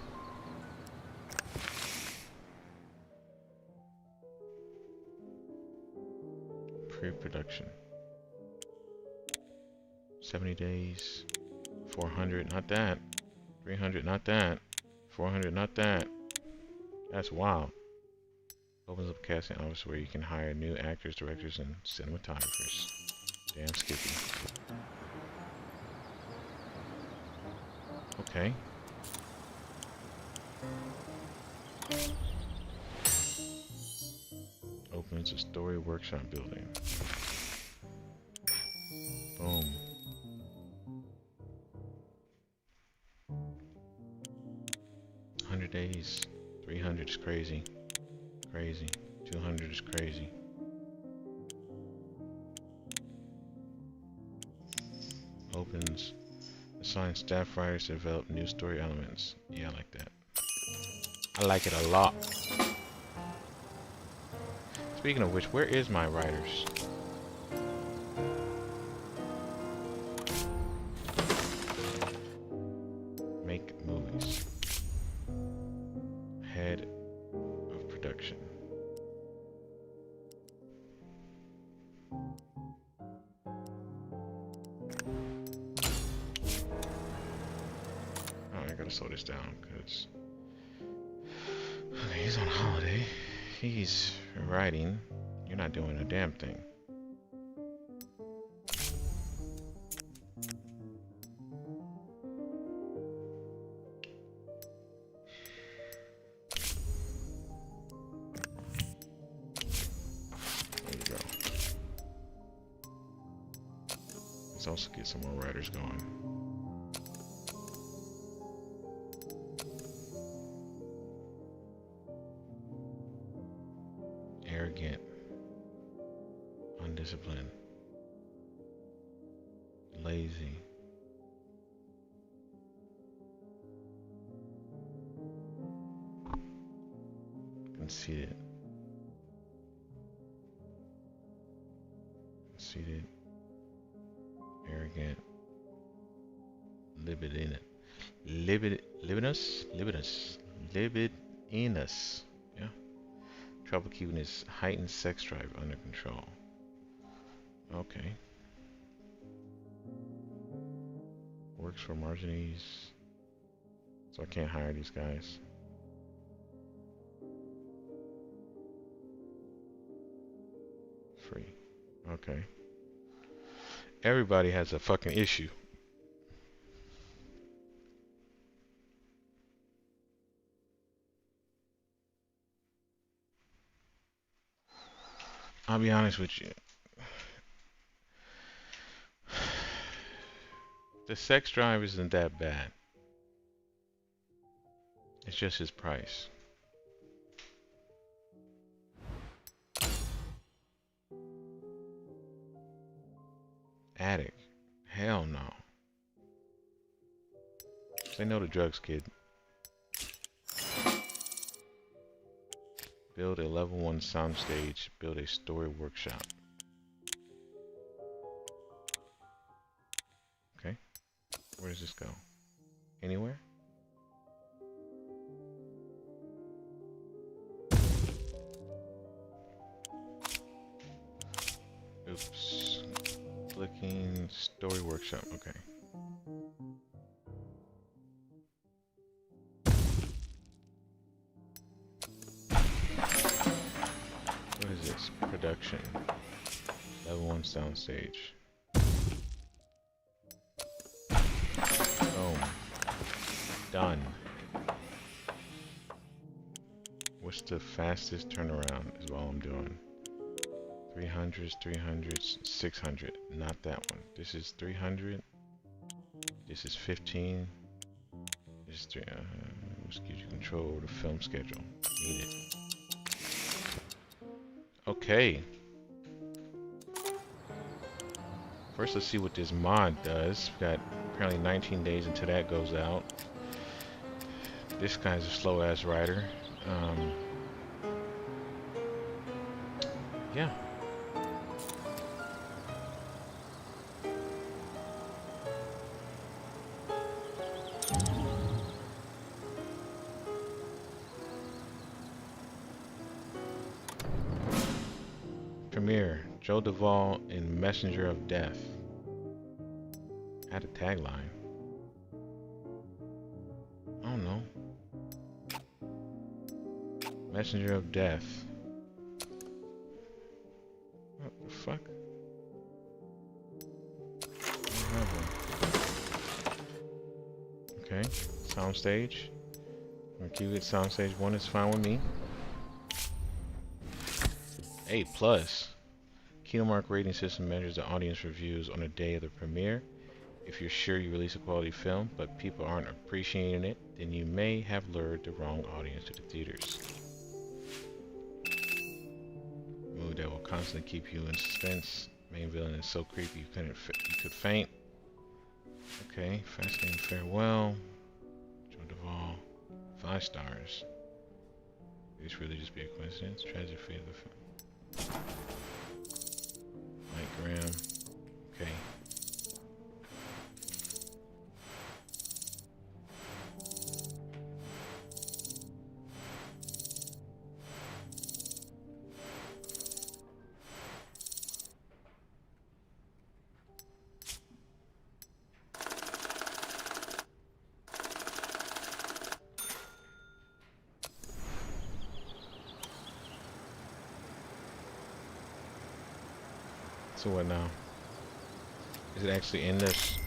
Pre-production. 70 days. 400, not that. 300, not that. 400, not that. That's wild. Opens up a casting office where you can hire new actors, directors, and cinematographers. Damn Skippy. Okay. Opens a story workshop building. Boom. 100 days. 300 is crazy. Crazy. 200 is crazy. Opens. Assign staff writers to develop new story elements. Yeah, I like that. I like it a lot. Speaking of which, where is my writers? Make movies. Head of production. Oh, I gotta slow this down because okay, he's on holiday. He's writing. You're not doing a damn thing. There you go. Let's also get some more writers going. Arrogant. Undisciplined. Lazy. Conceited. Conceited. Arrogant. Libidinous. Libidinous. Yeah. Trouble keeping his heightened sex drive under control. Okay. Works for Marginis. So I can't hire these guys. Free. Okay. Everybody has a fucking issue. I'll be honest with you. The sex drive isn't that bad. It's just his price. Addict. Hell no. Say no to drugs, kid. Build a level 1 soundstage. Build a story workshop. Okay. Where does this go? Anywhere? Oops. Clicking story workshop. Okay. What is this? Production. Level 1 soundstage. Boom. Done. What's the fastest turnaround is all I'm doing. 300s, 300s, 600. Not that one. This is 300. This is 15. This is 3. Which gives you control over the film schedule. Need it. Okay. First, let's see what this mod does. We've got apparently 19 days until that goes out. This guy's a slow-ass writer. Yeah. Premiere, Joe Duvall in Messenger of Death. Had a tagline. I don't know. Messenger of Death. What the fuck? Okay, soundstage. I'm gonna keep it soundstage 1 is fine with me. A+. Keymark rating system measures the audience reviews on the day of the premiere. If you're sure you release a quality film, but people aren't appreciating it, then you may have lured the wrong audience to the theaters. Mood that will constantly keep you in suspense. Main villain is so creepy you could faint. Okay, fascinating farewell. Joe Duvall, 5 stars. Could this really just be a coincidence? Tragic fate of the film. Mike Graham. Okay. So what now? Is it actually in this?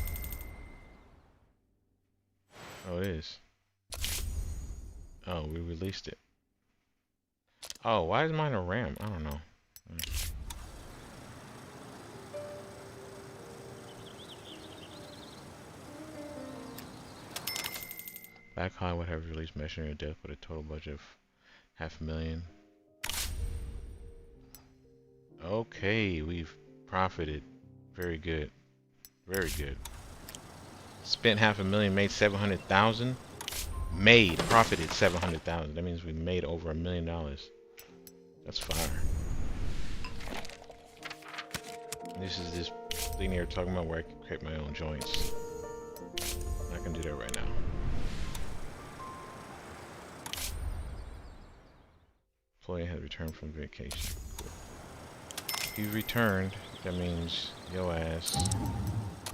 Oh, it is. Oh, we released it. Oh, why is mine a RAM? I don't know. Black Hollywood have released Messenger of Death with a total budget of $500,000. Okay, we've profited. Very good. Very good. Spent $500,000, made 700,000. Profited 700,000. That means we made over $1 million. That's fire. This is this thing you're talking about where I can create my own joints. I can do that right now. Employee has returned from vacation. Cool. If you returned, that means your ass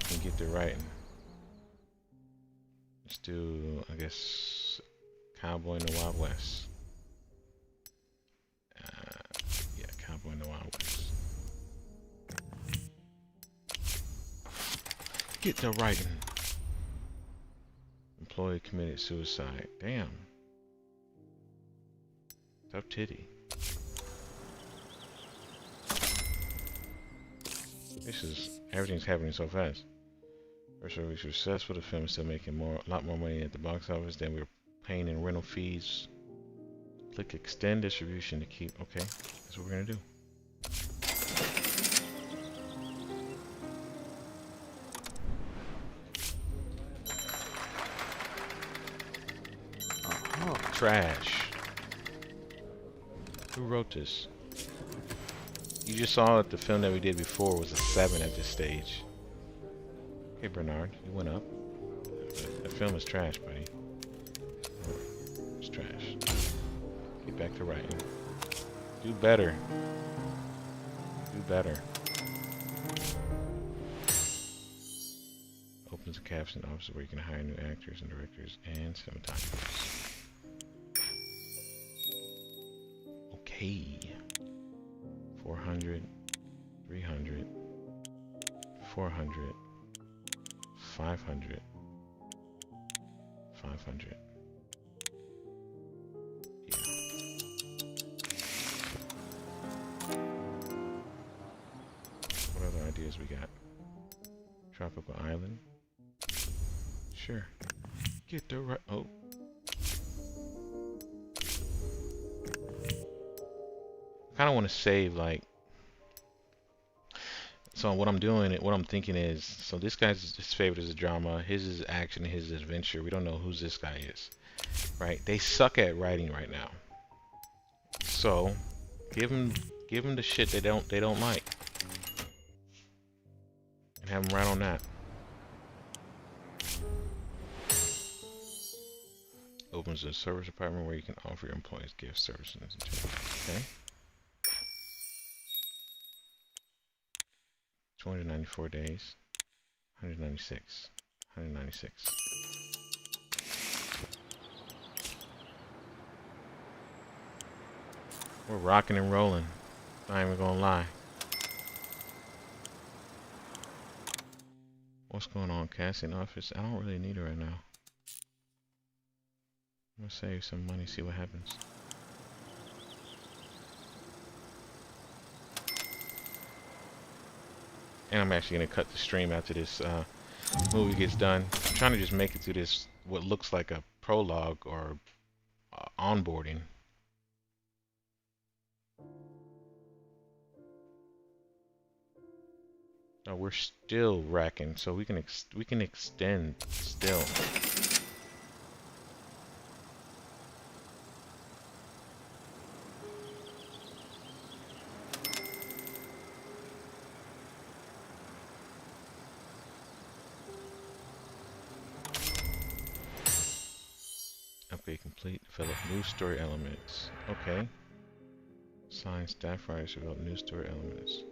can get to writing. Let's do, I guess, Cowboy in the Wild West. Yeah, Cowboy in the Wild West. Get to writing. Employee committed suicide. Damn. Tough titty. Everything's happening so fast. First we were successful. The film is still making a lot more money at the box office than we were paying in rental fees. Click extend distribution to keep. Okay, that's what we're gonna do. Oh, trash. Who wrote this? You just saw that the film that we did before was a 7 at this stage. Hey Bernard, you went up. The film is trash, buddy. It's trash. Get back to writing. Do better. Do better. Opens a casting office where you can hire new actors and directors and cinematographers. Okay. 400, 300, 400, 500, 500. Yeah. What other ideas we got? Tropical island. Sure. Get the right. Oh. I kind of want to save like. So what I'm doing, what I'm thinking is, so this guy's his favorite is a drama, his is action, his is adventure. We don't know who this guy is, right? They suck at writing right now. So give them the shit they don't like, and have them write on that. Opens a service department where you can offer your employees gift services. Okay. 294 days. 196. 196. We're rocking and rolling. Not even gonna lie. What's going on, casting office? I don't really need it right now. I'm gonna save some money, see what happens. And I'm actually gonna cut the stream after this movie gets done. I'm trying to just make it through this, what looks like a prologue or onboarding. No, we're still racking, so we can extend still. Upgrade complete. Develop new story elements. Okay. Assign staff writers to develop new story elements.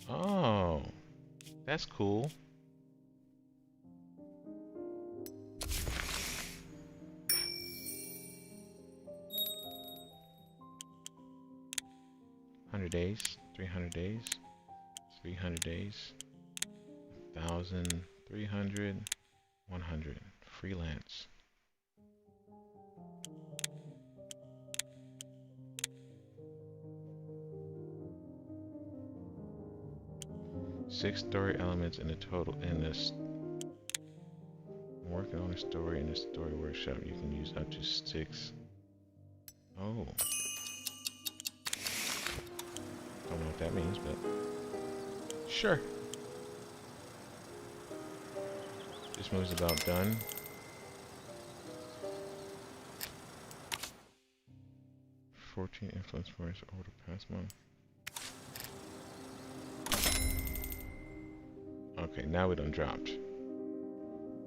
Oh, that's cool. Days, 300 days, 300 days, 1,000, 300, 100. Freelance. Six story elements in the total in this. Working on a story in the story workshop, you can use up to 6. Oh. Don't know what that means, but sure. This movie's about done. "14 influence points over the past month." Okay, now we done dropped.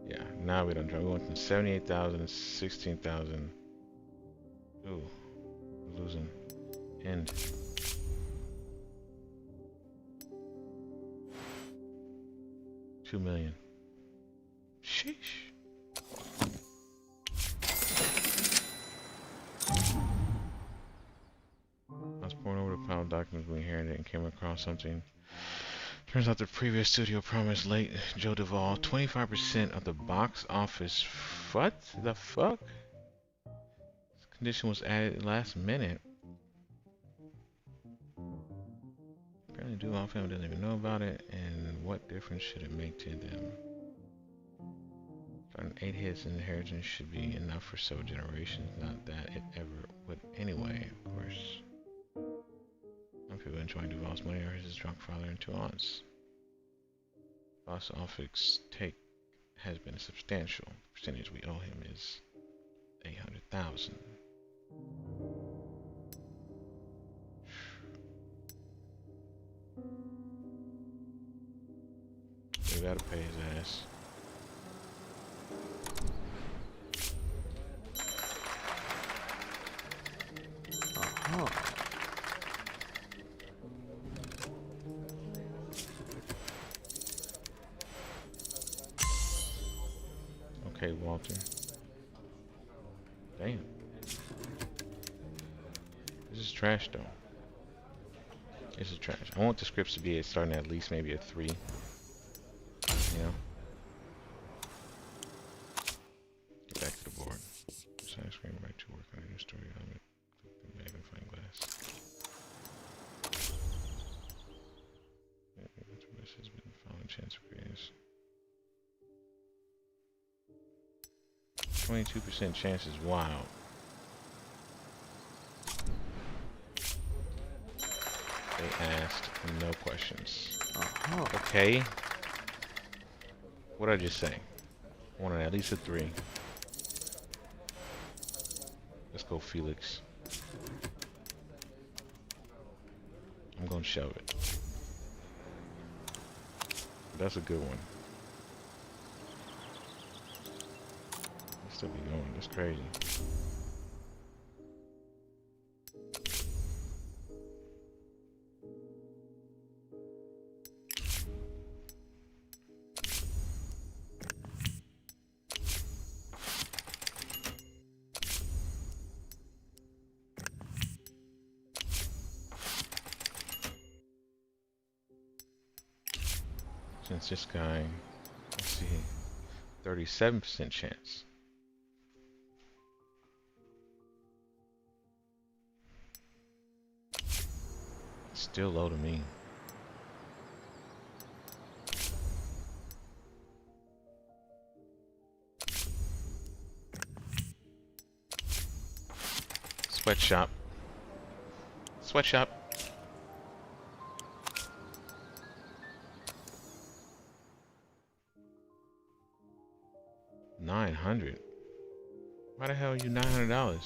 Yeah, now we done dropped. We went from 78,000 to 16,000. Ooh, we're losing. End. $2 million. Sheesh. I was pouring over the pile of documents we inherited and came across something. Turns out the previous studio promised late Joe Duvall 25% of the box office. What the fuck? This condition was added last minute. Apparently Trying to do all family doesn't even know about it, and what difference should it make to them? Starting 8 hits in inheritance should be enough for several generations, not that it ever would anyway, of course. Some people enjoying Duval's money are his drunk father and 2 aunts. Boss office take has been substantial. The percentage we owe him is 800,000. We gotta pay his ass. Okay, Walter. Damn. This is trash, though. This is trash. I want the scripts to be starting at least maybe a 3. You know? Get back to the board. Side screen right to work on a new story element. Magnifying glass. This has been found chance of creators. 22% chance is wild. They asked no questions. Okay. What did I just say? I wanted at least a 3. Let's go, Felix. I'm gonna shove it. That's a good one. Let's still be going. That's crazy. Since this guy, let's see, 37% chance. Still low to me. Sweatshop. Sweatshop. 900. Why the hell are you $900?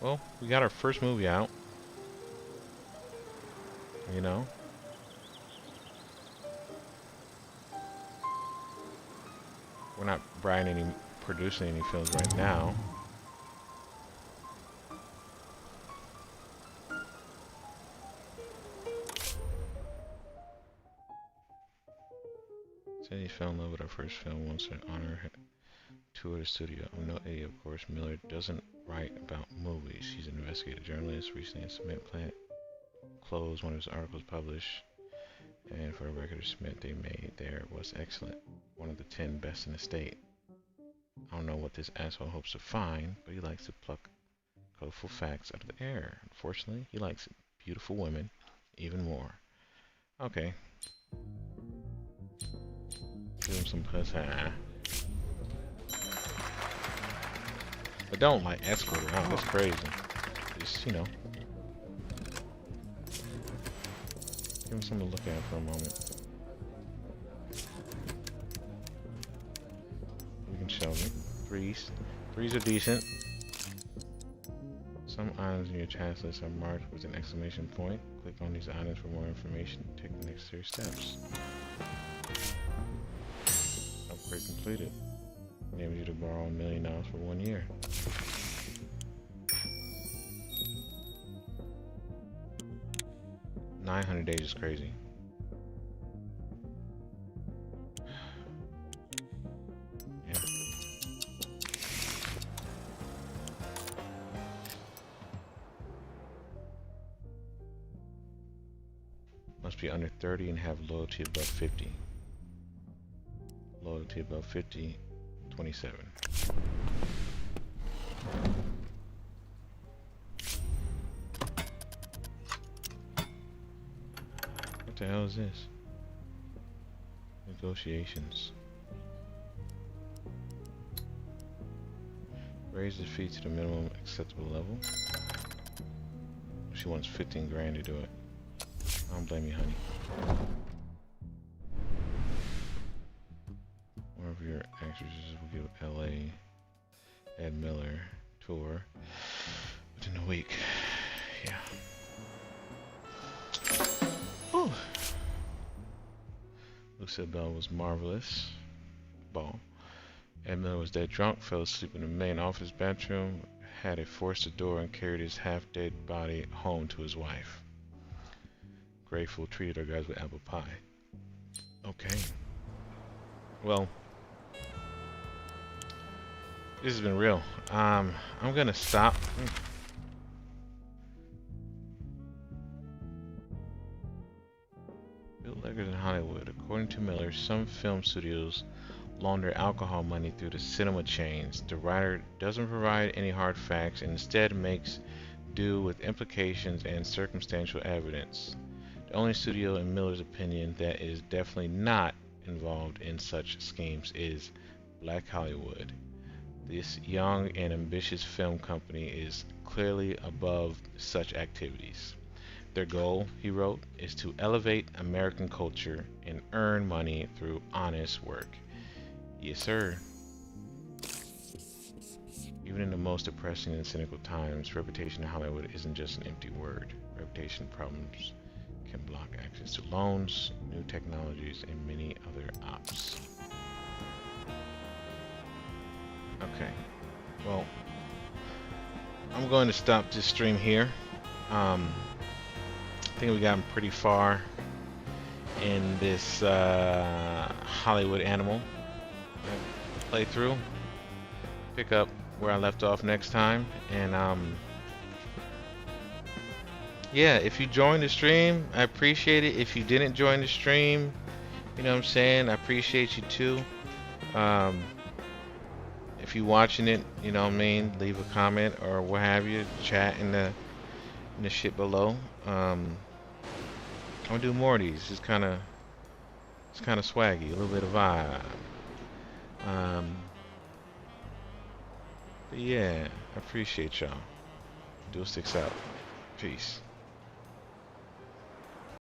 Well, we got our first movie out. You know? We're not producing any films right now. Said he fell in love with our first film once an honor toured the studio. I'm no idiot, of course. Miller doesn't write about movies. He's an investigative journalist. Recently a cement plant closed, one of his articles published. And for the record, the cement they made there was excellent. One of the 10 best in the state. I don't know what this asshole hopes to find, but he likes to pluck colorful facts out of the air. Unfortunately, he likes beautiful women even more. Okay. Give him some pussy. But don't like escort her out. That's crazy. Just, you know. Give him something to look at for a moment. We can show them. Threes. Threes are decent. Some items in your task list are marked with an exclamation point. Click on these items for more information. Take the necessary steps. Upgrade completed. Enables you to borrow $1 million for 1 year. $900 days is crazy. Yeah. Must be under 30 and have loyalty above 50. Loyalty Difficulty above 50, 27. What the hell is this? Negotiations. Raise the fee to the minimum acceptable level. She wants 15 grand to do it. I don't blame you, honey. One of your actresses will give LA Ed Miller tour within a week. Yeah. Whew. Lucille Bell was marvelous. Ball. Ed Miller was dead drunk, fell asleep in the main office bathroom, had forced the door and carried his half-dead body home to his wife. Grateful treated her guys with apple pie. Okay. Well, this has been real. I'm gonna stop. Bootleggers in Hollywood. According to Miller, some film studios launder alcohol money through the cinema chains. The writer doesn't provide any hard facts and instead makes do with implications and circumstantial evidence. The only studio, in Miller's opinion, that is definitely not involved in such schemes is Black Hollywood. This young and ambitious film company is clearly above such activities. Their goal, he wrote, is to elevate American culture and earn money through honest work. Yes, sir. Even in the most depressing and cynical times, reputation in Hollywood isn't just an empty word. Reputation problems can block access to loans, new technologies, and many other ops. Okay, well, I'm going to stop this stream here. I think we've gotten pretty far in this Hollywood Animal playthrough. Pick up where I left off next time, and yeah, if you joined the stream, I appreciate it. If you didn't join the stream, you know what I'm saying, I appreciate you too. If you're watching it, you know what I mean, leave a comment or what have you, chat in the shit below. I'm gonna do more of these. It's kind of swaggy, a little bit of vibe. But yeah, I appreciate y'all. Dual 6 out. Peace.